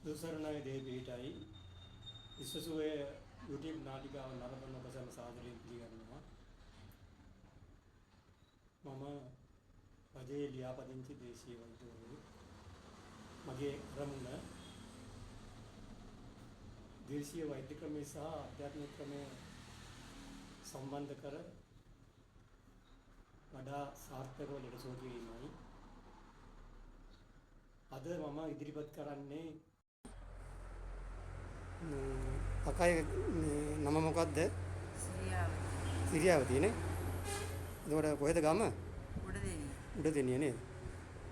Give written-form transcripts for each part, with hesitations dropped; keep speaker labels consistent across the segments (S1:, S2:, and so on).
S1: දුසරණයි දේපීටයි විශ්වසුවේ YouTube නාටිකාව නරඹන ඔබ සැම සාදරයෙන් පිළිගන්නවා. මම රජයේ ලියාපදිංචි දේශීය වෛද්‍යවරු. මගේ අරමුණ දේශීය වෛද්‍ය ක්‍රමය සහ අධ්‍යාත්මික ක්‍රමය සම්බන්ධ කර වඩා සාර්ථකව ලෙඩසුව කිරීමයි. අද මම ඉදිරිපත් කරන්නේ අකයි නම මොකක්ද? සිරියාවතී නේ. එතකොට කොහෙද ගම?
S2: උඩදෙනිය.
S1: උඩදෙනිය නේද?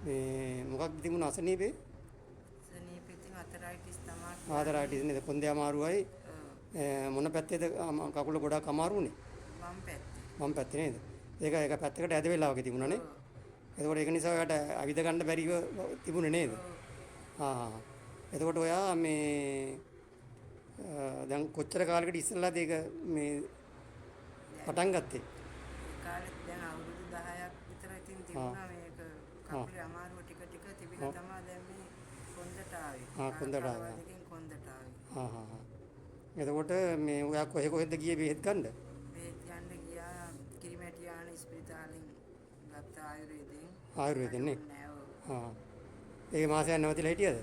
S1: මේ මොකක්ද තිබුණ අසනීපේ?
S2: සනීපේ තින් ආතරයිටිස් තමයි.
S1: ආතරයිටිස් නේද? කොන්දේ අමාරුවයි. මොන පැත්තේද කකුල ගොඩක් අමාරු උනේ?
S2: වම් පැත්තේ.
S1: වම් පැත්තේ නේද? ඒක පැත්තකට ඇද වෙලා වගේ තිබුණා නේ? එතකොට ඒක නිසා ඔයාට අවිද ගන්න බැරිව තිබුණේ නේද? එතකොට ඔයා මේ දැන් කොච්චර කාලයකට ඉස්සෙල්ලාද ඒක මේ පටන් ගත්තේ?
S2: කාලෙත් දැන් අවුරුදු 10ක් විතර ඉතින් තිබුණා මේක කකුලේ අමාරුව ටික ටික තිබිලා තමයි දැන් මේ කොන්දට ආවේ.
S1: කොන්දට ආවේ.
S2: කොන්දට ආවේ.
S1: එතකොට මේ ඔයා කොහෙද ගියේ බෙහෙත් ගන්නද?
S2: බෙහෙත් ගන්න ගියා කිරිමැටියාන ස්පිරිතාලෙන් ගත්ත
S1: ආයුර්වේදෙන් නේ? ඒ මාසයක් නැවතිලා හිටියද?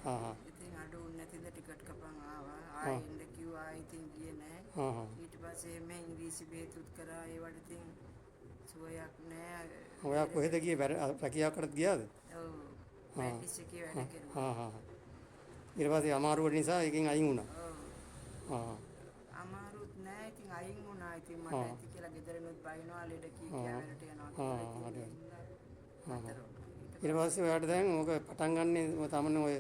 S2: ඔව්. ඉතින් අඩු නැතිද ටිකට් කපන් ආවා. ආයෙත් කිව්වා ඉතින් ගියේ නැහැ. ඊට පස්සේ මේ ඉංග්‍රීසි බෙහෙතුත් කරා ඒවට ඉතින් සුවයක් නැහැ.
S1: ඔයා කොහෙද ගියේ? රැකියාවකට ගියාද?
S2: ඔව්. මැඩිස් එකේ වැඩ කරුවා.
S1: ඊට පස්සේ අමාරුව නිසා එකෙන් අයින් වුණා.
S2: ඔව්. අමාරුත් නැහැ ඉතින් අයින් වුණා. ඉතින් මට ඇති කියලා ගෙදරිනුත් බයිනවා ලෙඩ කී කැමරට යනවා කියලා.
S1: ඊට පස්සේ ඔයාට දැන් ඕක පටන් ගන්න තමන්න ඔය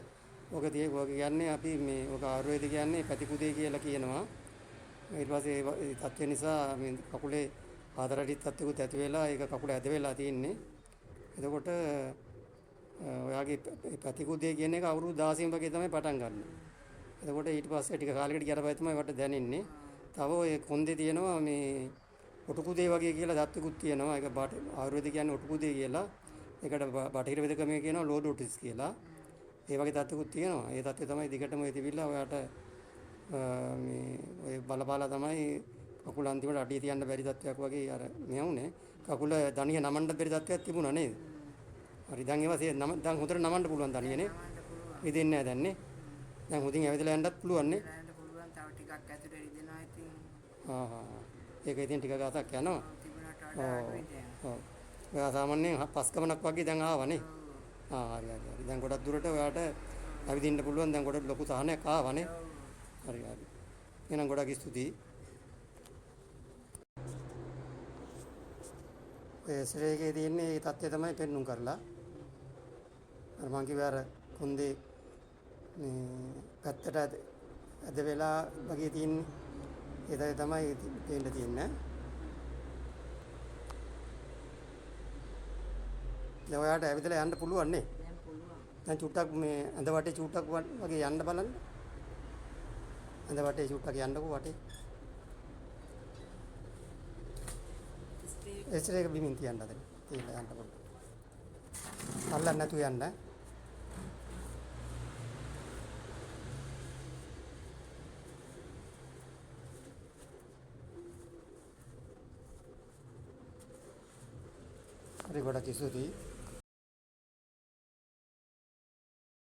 S1: ඕක කියන්නේ අපි මේ ඕක ආයුර්වේද කියන්නේ පැතිකුදේ කියලා කියනවා. ඊට පස්සේ ඒ තත්ත්ව නිසා මේ කකුලේ ආතරයිටිස් තත්ත්වකුත් ඇති වෙලා ඒක කකුල ඇද වෙලා තියෙන්නේ. එතකොට ඔයාගේ පැතිකුදේ කියන එක අවුරුදු 16 වගේ තමයි පටන් ගන්න. එතකොට ඊට පස්සේ ටික කාලයකට ගියාට පස්සේ තමයි වට දැනෙන්නේ. තව ඔය කොන්දේ තියෙනවා මේ ඔටුකුදේ වගේ කියලා දත්තුකුත් තියෙනවා. ඒක ආයුර්වේද කියන්නේ ඔටුකුදේ කියලා. ඒකට බටහිර වෙදකමේ කියනවා ලෝඩෝටිස් කියලා. ඒ වගේ තත්ත්වකුත් තියෙනවා. ඒ තත්ත්වය තමයි දිගටම තිබිලා ඔයාට මේ ඔය බලපාලා තමයි කකුල අන්තිමට අඩිය තියන්න බැරි තත්ත්වයක් වගේ අර මෙවුනේ. කකුල දණිය නමන්න බැරි තත්ත්වයක් තිබුණා නේද? හරි දැන් ඒවා දැන් හොඳට නමන්න පුළුවන් දණිය නේ? රිදෙන්නේ නැහැ දැන් නේ? දැන් හොඳින් ඇවිදලා යන්නත් පුළුවන් නේ?
S2: යන්න පුළුවන් තව ටිකක් ඇතුලේ රිදෙනවා ඉතින්.
S1: ඒක ඉතින් ටික ගාතක් යනවා.
S2: තිබුණාට වඩා අඩුයි දැන්.
S1: ඔව්. ඔයා සාමාන්‍යයෙන් පස් ගමනක් වගේ දැන් ආවනේ. හරි. දැන් ගොඩක් දුරට ඔයාට ඇවිදින්න පුළුවන්. දැන් ගොඩක් ලොකු සහනයක් ආවනේ. හරි. එහෙනම් ගොඩක් ස්තුතියි. ඔය ශ්‍රේකේ තියෙන්නේ මේ தත්ත්වය තමයි පෙන්눔 කරලා. අර මං කිව්වා අර කොන්දේ මේ පැත්තට ඇද වෙලා වගේ තියෙන්නේ. ඒ තමයි පේන්න තියෙන්නේ. දැන් ඔයාට ඇවිදලා යන්න පුළුවන් නේ?
S2: දැන් පුළුවන්.
S1: දැන් චුට්ටක් මේ ඇඳ වටේ චුට්ටක් වගේ යන්න බලන්න. ඇඳ වටේ චුට්ටක් යන්නකෝ වටේ. එස්රේක බිමින් තියන්න හදන්න. තියලා යන්න පොඩ්ඩක්. අල්ලන්න නැතුව යන්න. හරි ගොඩක් ස්තුතියි.